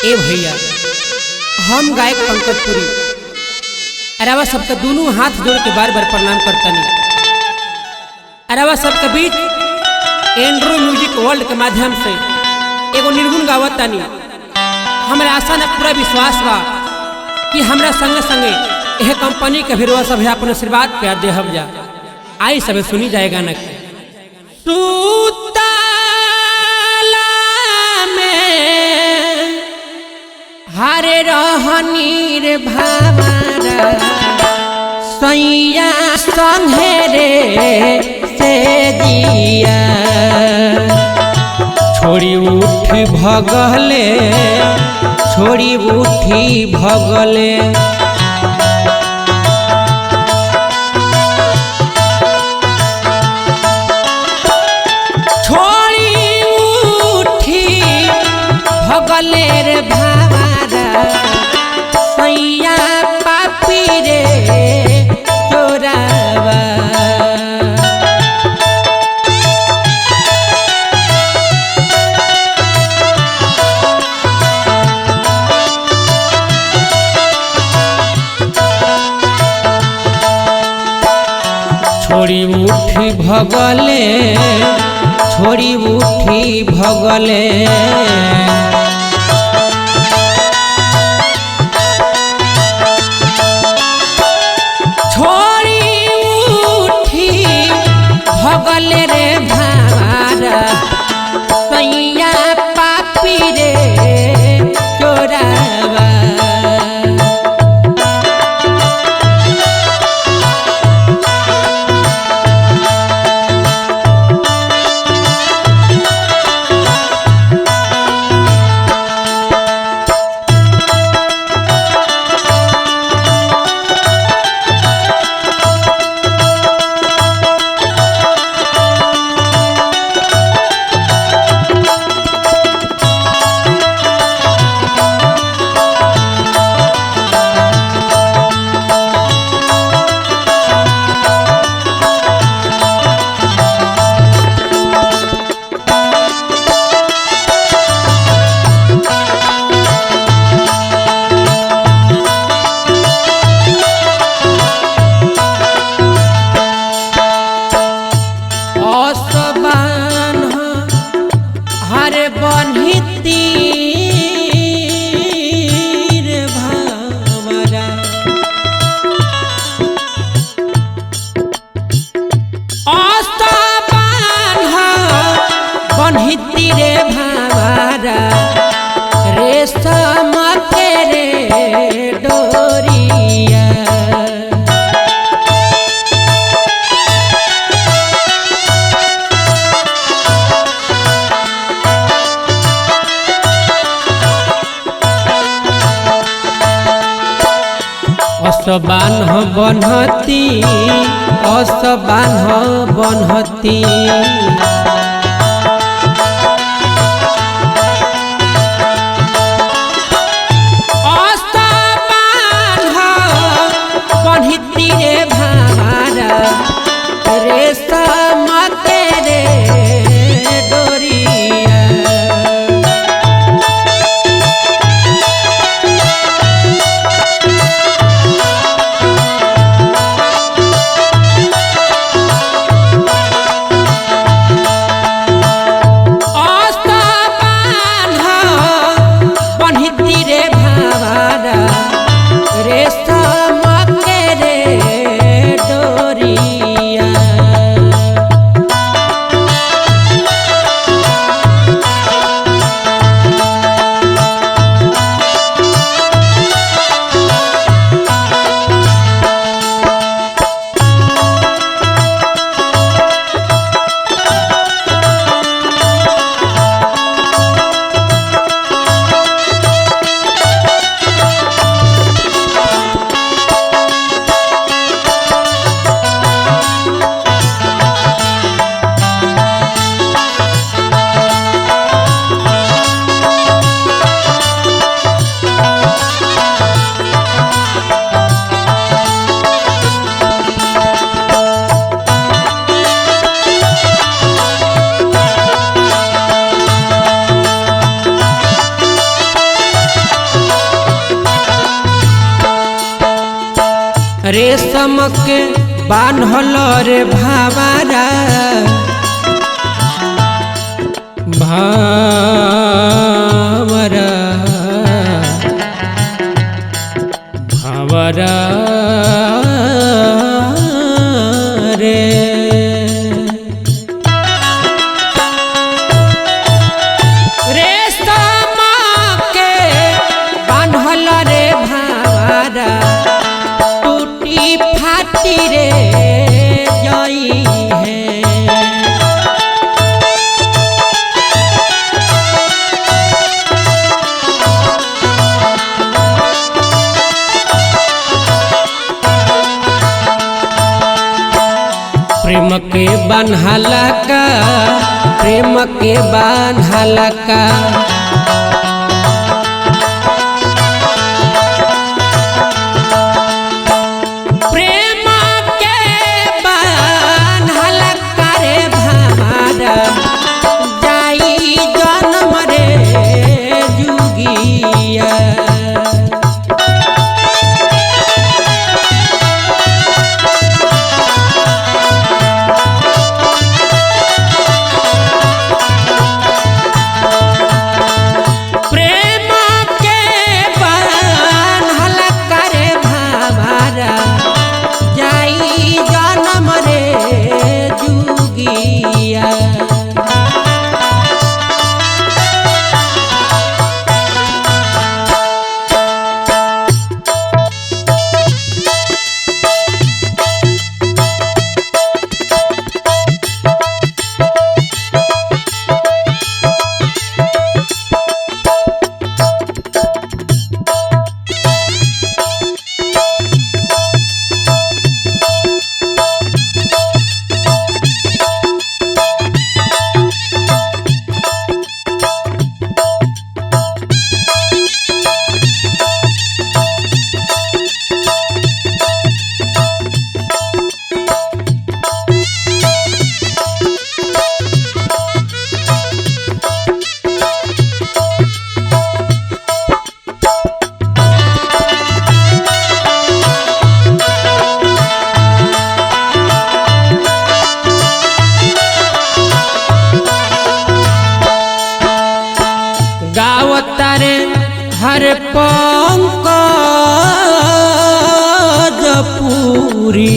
ए भैया हम गायक पंकजपुरी अरावा सबका दोनों हाथ जोड़ के बार बार प्रणाम करतनी। अरावा सबके बीच एंड्रो म्यूजिक वर्ल्ड के माध्यम से एगो निर्गुण गावतानी। हमरा आशा न पूरा विश्वास बा कि हमरा संगे संगे यह कंपनी के भीरवा सब अपन आशीर्वाद प्यार दे हम जा। आई सब सुनी जाएगा न हरे रहनी रे भावरा सैया संघेरे से जिया छोड़ी उठी भगले छोड़ी उठी भगले छोड़ी उठी भगले रे सैया पापी रे चोरावा छोड़ी उठी भगले छोड़ी उठी भगले भगले रे भारा सैया पापी रे चोरावा रे भावरा रेशम तेरे डोरिया असबान बनहती असबान बनहती रे भावरा रेशम तेरे डोरिया रेशम के बान्हल रे भावरा भावरा भावरा रे रेशम के बान्हल रे भावरा टूटी फाटी रे जाई है। प्रेम के बान्हला का प्रेम के बान्हला का प्रेम के बान्हला का रे भावरा जाई जन्म रे जुगिया। गावतारे हर पंकज पूरी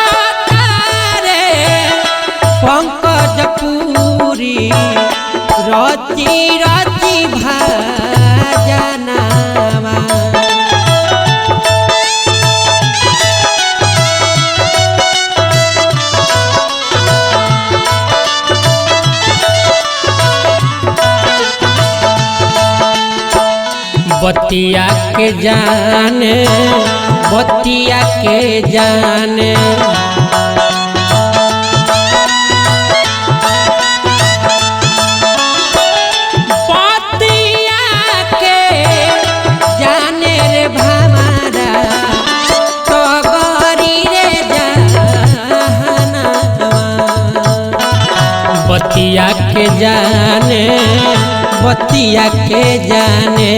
गावतारे पंकज पूरी रची रची भजनवा। बतिया के जाने बतिया के जाने बतिया के जाने रे भावरा तो गरी रे जहानवा। बतिया के जाने बतिया के जाने